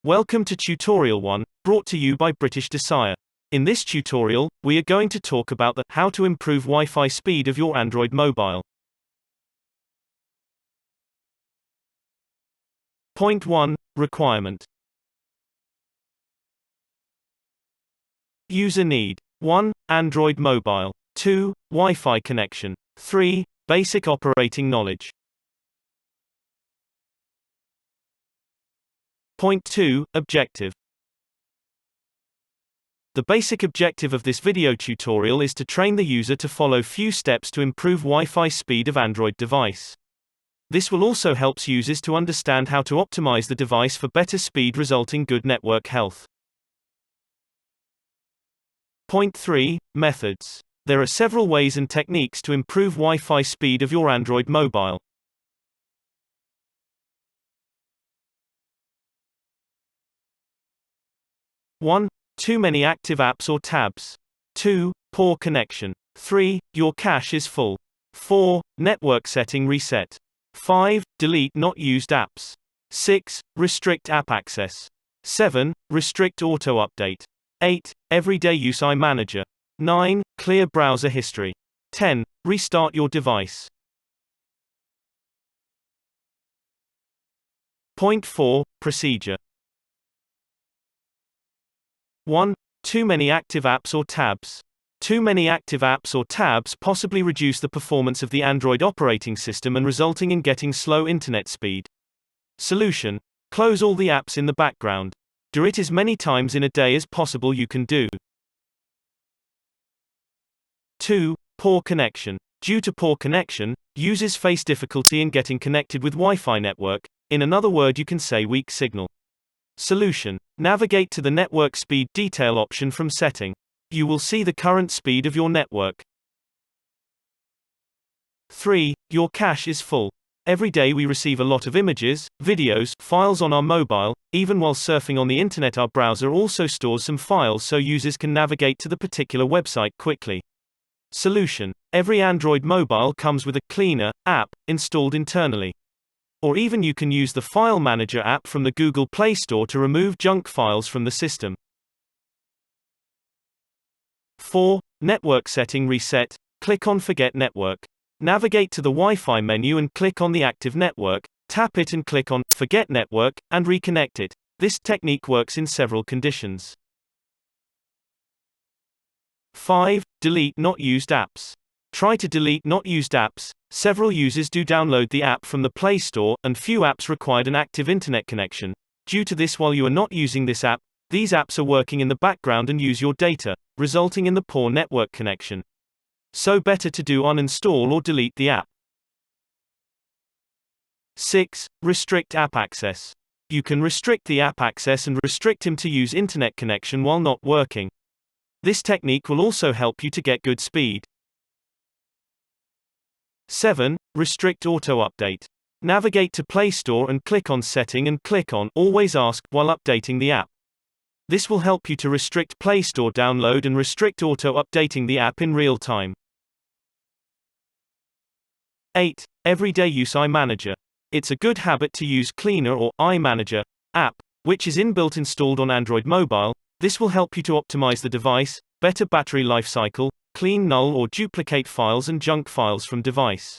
Welcome to Tutorial 1, brought to you by British Desire. In this tutorial, we are going to talk about how to improve Wi-Fi speed of your Android mobile. Point 1. Requirement. User need. 1. Android mobile. 2. Wi-Fi connection. 3. Basic operating knowledge. Point 2. Objective. The basic objective of this video tutorial is to train the user to follow few steps to improve Wi-Fi speed of Android device. This will also help users to understand how to optimize the device for better speed, resulting good network health. Point 3. Methods. There are several ways and techniques to improve Wi-Fi speed of your Android mobile. One. Too many active apps or tabs. 2. Poor connection. 3. Your cache is full. 4. Network setting reset. 5. Delete not used apps. 6. Restrict app access. 7. Restrict auto update. 8. Everyday use iManager. 9. Clear browser history. 10. Restart your device. Point 4. Procedure. 1. Too many active apps or tabs. Too many active apps or tabs possibly reduce the performance of the Android operating system and resulting in getting slow internet speed. Solution. Close all the apps in the background. Do it as many times in a day as possible you can do. 2. Poor connection. Due to poor connection, users face difficulty in getting connected with Wi-Fi network. In another word, you can say weak signal. Solution. Navigate to the network speed detail option from setting. You will see the current speed of your network. 3. Your cache is full. Every day we receive a lot of images, videos, files on our mobile. Even while surfing on the internet, our browser also stores some files so users can navigate to the particular website quickly. Solution. Every Android mobile comes with a Cleaner app installed internally. Or even you can use the File Manager app from the Google Play Store to remove junk files from the system. 4. Network setting reset. Click on Forget Network. Navigate to the Wi-Fi menu and click on the active network, tap it and click on Forget Network, and reconnect it. This technique works in several conditions. 5. Delete not used apps. Try to delete not used apps. Several users do download the app from the Play Store, and few apps required an active internet connection. Due to this, while you are not using this app, these apps are working in the background and use your data, resulting in the poor network connection. So better to do uninstall or delete the app. 6. Restrict app access. You can restrict the app access and restrict him to use internet connection while not working. This technique will also help you to get good speed. 7. Restrict auto update. Navigate to Play Store and click on Setting and click on Always Ask while updating the app. This will help you to restrict Play Store download and restrict auto updating the app in real time. 8. Everyday use iManager. It's a good habit to use Cleaner or iManager app, which is inbuilt installed on Android mobile. This will help you to optimize the device, better battery life cycle, clean null or duplicate files and junk files from device.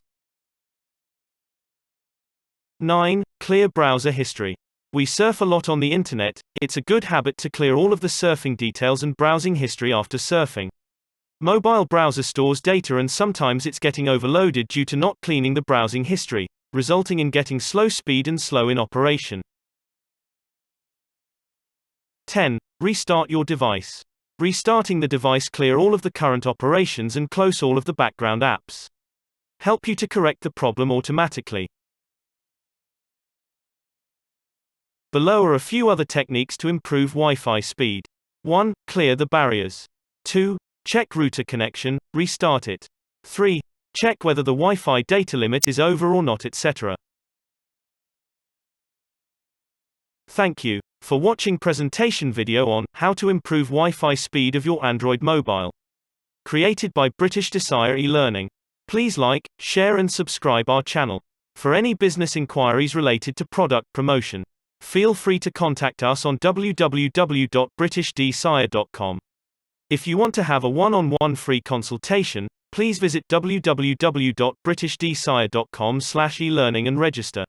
9. Clear browser history. We surf a lot on the internet. It's a good habit to clear all of the surfing details and browsing history after surfing. Mobile browser stores data and sometimes it's getting overloaded due to not cleaning the browsing history, resulting in getting slow speed and slow in operation. 10. Restart your device. Restarting the device clear all of the current operations and close all of the background apps. Help you to correct the problem automatically. Below are a few other techniques to improve Wi-Fi speed. 1. Clear the barriers. 2. Check router connection, restart it. 3. Check whether the Wi-Fi data limit is over or not, etc. Thank you for watching presentation video on how to improve Wi-Fi speed of your Android mobile. created by British Desire eLearning. Please like, share and subscribe our channel. For any business inquiries related to product promotion, feel free to contact us on www.britishdesire.com. If you want to have a one-on-one free consultation, please visit www.britishdesire.com/elearning and register.